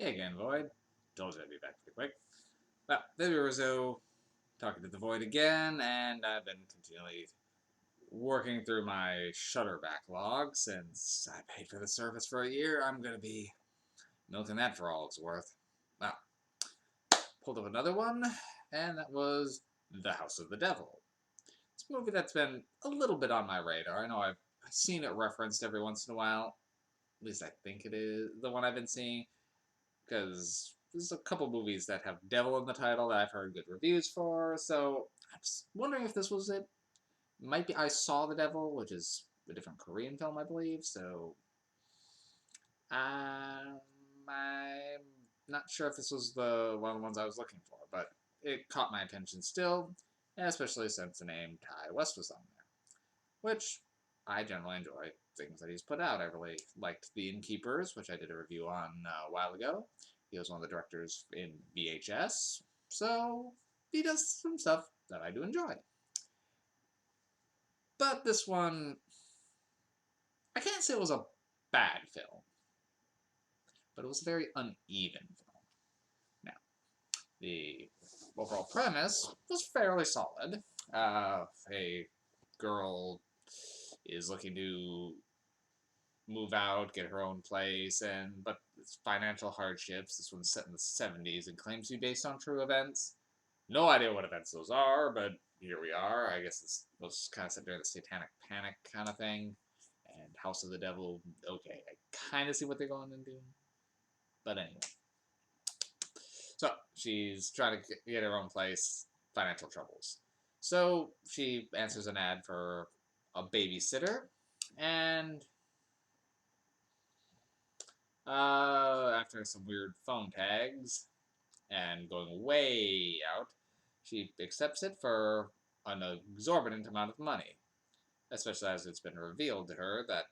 Hey again, Void. Told you I'd be back pretty quick. Well, there was talking to the Void again, and I've been continually working through my Shutter backlog. Since I paid for the service for a year, I'm going to be milking that for all it's worth. Well, pulled up another one, and that was The House of the Devil. It's a movie that's been a little bit on my radar. I know I've seen it referenced every once in a while. At least I think it is the one I've been seeing. Because there's a couple movies that have devil in the title that I've heard good reviews for, so I'm just wondering if this was it. Might be I Saw the Devil, which is a different Korean film, I believe, so um, I'm not sure if this was one of the ones I was looking for, but it caught my attention still, especially since the name Ty West was on there, which I generally enjoy things that he's put out. I really liked The Innkeepers, which I did a review on a while ago. He was one of the directors in VHS, so he does some stuff that I do enjoy. But this one, I can't say it was a bad film, but it was a very uneven film. Now, the overall premise was fairly solid. A girl is looking to move out, get her own place, but it's financial hardships. This one's set in the 70s and claims to be based on true events. No idea what events those are, but here we are. I guess this was kind of set during the Satanic Panic kind of thing. And House of the Devil, okay, I kind of see what they're going into. But anyway. So, she's trying to get her own place, financial troubles. So, she answers an ad for a babysitter, and after some weird phone tags and going way out, she accepts it for an exorbitant amount of money, especially as it's been revealed to her that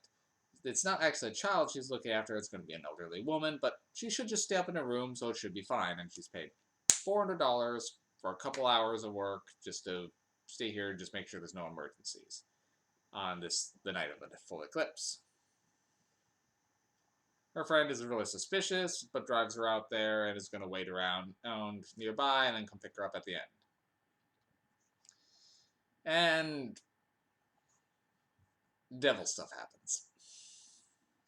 it's not actually a child she's looking after, it's going to be an elderly woman, but she should just stay up in her room, so it should be fine, and she's paid $400 for a couple hours of work just to stay here and just make sure there's no emergencies on the night of the full eclipse. Her friend is really suspicious, but drives her out there and is going to wait around nearby and then come pick her up at the end. And devil stuff happens.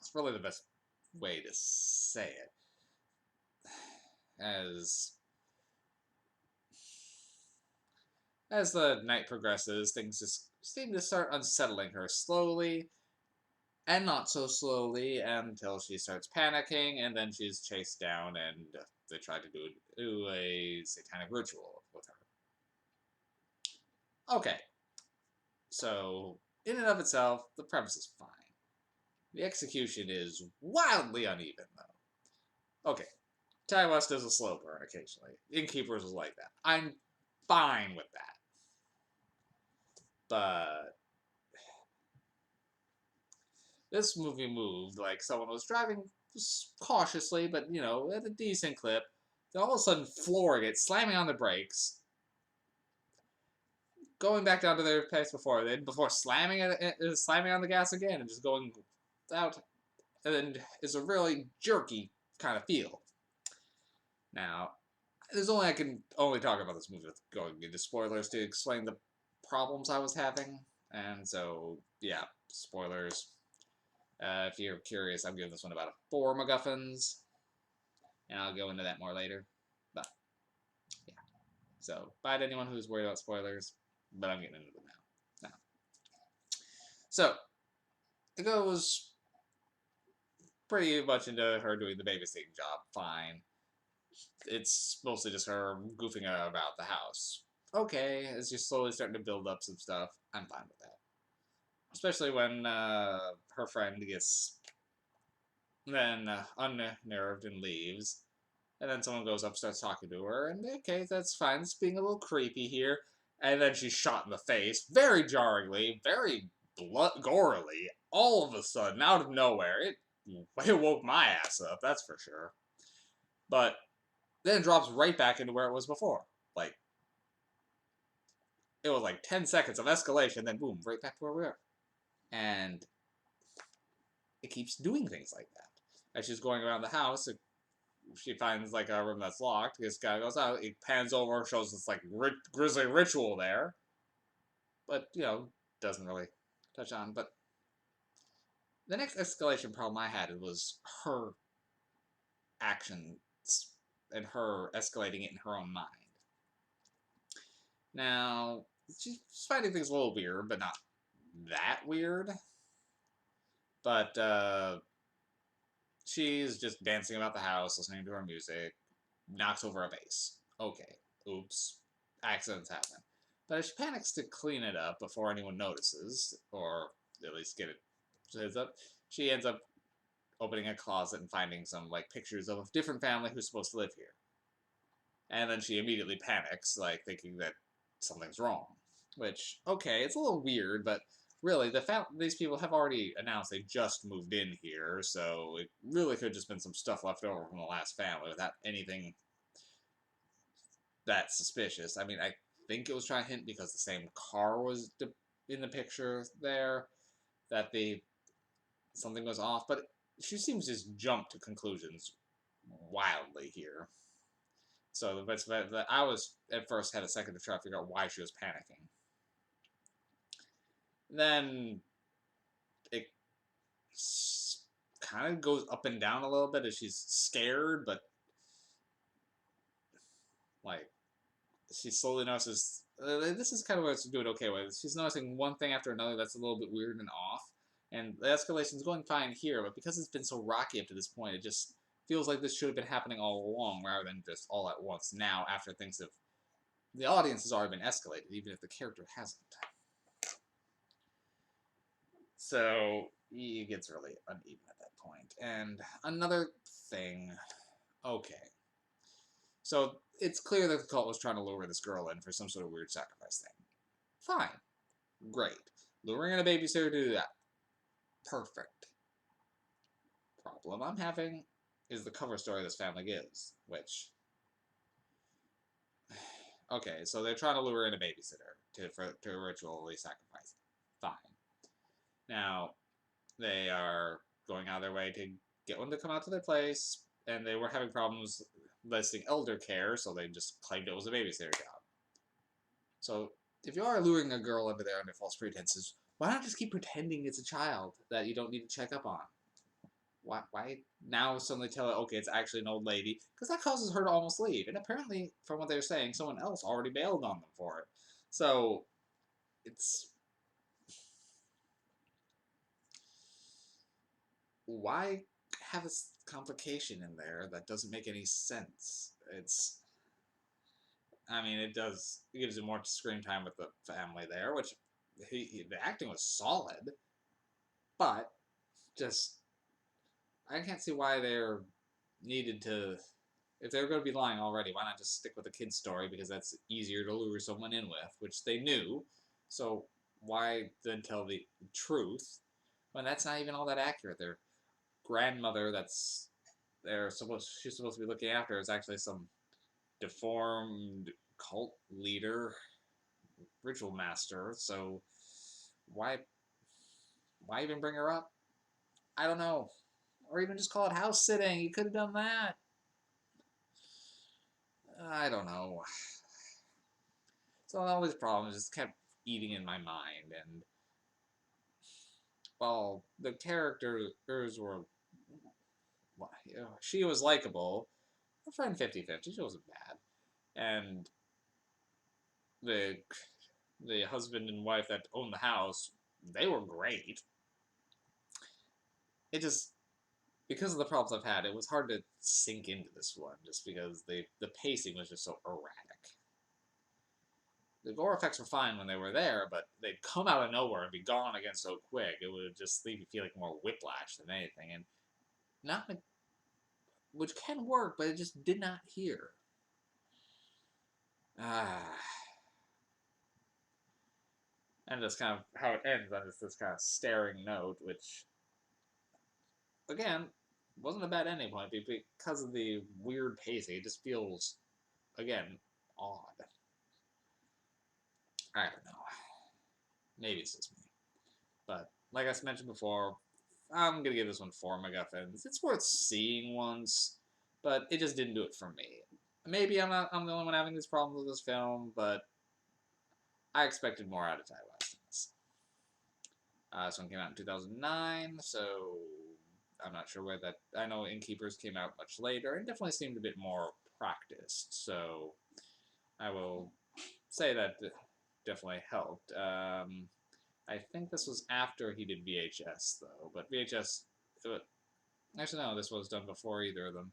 It's really the best way to say it. As as the night progresses, things just seem to start unsettling her slowly, and not so slowly until she starts panicking, and then she's chased down, and they try to do a satanic ritual with her. Okay, so in and of itself, the premise is fine. The execution is wildly uneven, though. Okay, Ty West does a slow burn occasionally. Innkeepers is like that. I'm fine with that. But this movie moved like someone was driving cautiously, but at a decent clip. Then all of a sudden, flooring it, slamming on the brakes, going back down to their pace before slamming on the gas again, and just going out. And it's a really jerky kind of feel. Now, I can only talk about this movie with going into spoilers to explain the problems I was having, and so yeah, spoilers. If you're curious, I'm giving this one about a 4 MacGuffins, and I'll go into that more later. But yeah, so bye to anyone who's worried about spoilers, but I'm getting into them now. So it goes pretty much into her doing the babysitting job. Fine. It's mostly just her goofing about the house. Okay, as you're slowly starting to build up some stuff, I'm fine with that. Especially when her friend gets then unnerved and leaves. And then someone goes up, starts talking to her, and okay, that's fine. It's being a little creepy here. And then she's shot in the face, very jarringly, very gorily, all of a sudden, out of nowhere. It woke my ass up, that's for sure. But then it drops right back into where it was before. Like, it was like 10 seconds of escalation, then boom, right back to where we are. And it keeps doing things like that. As she's going around the house, she finds like a room that's locked. This guy goes out. He pans over, shows this like grisly ritual there, but doesn't really touch on. But the next escalation problem I had was her actions and her escalating it in her own mind. Now, she's finding things a little weird, but not that weird. But she's just dancing about the house, listening to her music, knocks over a vase. Okay, oops, accidents happen. But if she panics to clean it up before anyone notices, or at least get it heads up, she ends up opening a closet and finding some like pictures of a different family who's supposed to live here. And then she immediately panics, like thinking that something's wrong. Which, okay, it's a little weird, but really, these people have already announced they just moved in here, so it really could have just been some stuff left over from the last family without anything that suspicious. I mean, I think it was trying to hint because the same car was in the picture there that something was off, but she seems to just jump to conclusions wildly here. So I was at first had a second to try to figure out why she was panicking. Then it kind of goes up and down a little bit as she's scared, but like she slowly notices. This is kind of what it's doing okay with. She's noticing one thing after another that's a little bit weird and off, and the escalation's going fine here, but because it's been so rocky up to this point, it just feels like this should have been happening all along rather than just all at once now after things have. The audience has already been escalated, even if the character hasn't. So it gets really uneven at that point. And another thing, okay. So it's clear that the cult was trying to lure this girl in for some sort of weird sacrifice thing. Fine. Great. Luring in a babysitter to do that. Perfect. Problem I'm having is the cover story this family gives, which... Okay, so they're trying to lure in a babysitter to ritually sacrifice. Fine. Now, they are going out of their way to get one to come out to their place, and they were having problems listing elder care, so they just claimed it was a babysitter job. So, if you are luring a girl over there under false pretenses, why not just keep pretending it's a child that you don't need to check up on? Why now suddenly tell her, okay, it's actually an old lady? Because that causes her to almost leave. And apparently, from what they're saying, someone else already bailed on them for it. So, it's... Why have this complication in there that doesn't make any sense? It's... I mean, it gives you more screen time with the family there, which the acting was solid, but just I can't see why they're needed to. If they're going to be lying already, why not just stick with the kid's story because that's easier to lure someone in with, which they knew. So why then tell the truth when that's not even all that accurate? Their grandmother she's supposed to be looking after is actually some deformed cult leader, ritual master. So why even bring her up? I don't know. Or even just call it house sitting. You could have done that. I don't know. So all these problems just kept eating in my mind, and well, the characters were, she was likable. Her friend 50-50, she wasn't bad, and the husband and wife that owned the house, they were great. It just, because of the problems I've had, it was hard to sink into this one, just because the pacing was just so erratic. The gore effects were fine when they were there, but they'd come out of nowhere and be gone again so quick, it would just leave you feeling more whiplash than anything, and not, which can work, but it just did not here. And that's kind of how it ends on this kind of staring note, which, again, wasn't a bad ending point, because of the weird pacing, it just feels, again, odd. I don't know. Maybe it's just me. But, like I mentioned before, I'm going to give this one 4 MacGuffins. It's worth seeing once, but it just didn't do it for me. Maybe I'm the only one having these problems with this film, but I expected more out of Ty West. This one came out in 2009, so I'm not sure where that. I know Innkeepers came out much later and definitely seemed a bit more practiced, so I will say that definitely helped. I think this was after he did VHS, though, but VHS. Actually, no, this was done before either of them.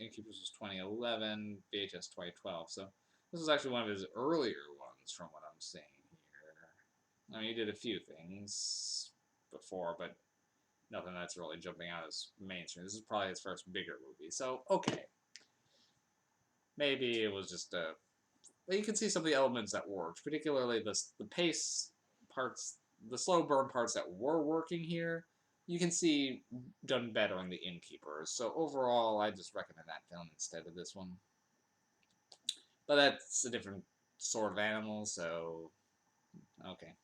Innkeepers was 2011, VHS 2012, so this was actually one of his earlier ones from what I'm seeing here. I mean, he did a few things before, but nothing that's really jumping out as mainstream. This is probably his first bigger movie, so okay. Maybe it was just a... Well, you can see some of the elements that worked, particularly the pace parts, the slow burn parts that were working here. You can see done better in the Innkeepers. So overall, I just recommend that film instead of this one. But that's a different sort of animal, so okay.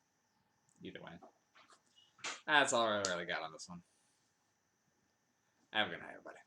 Either way. That's all I really got on this one. Have a good night, everybody.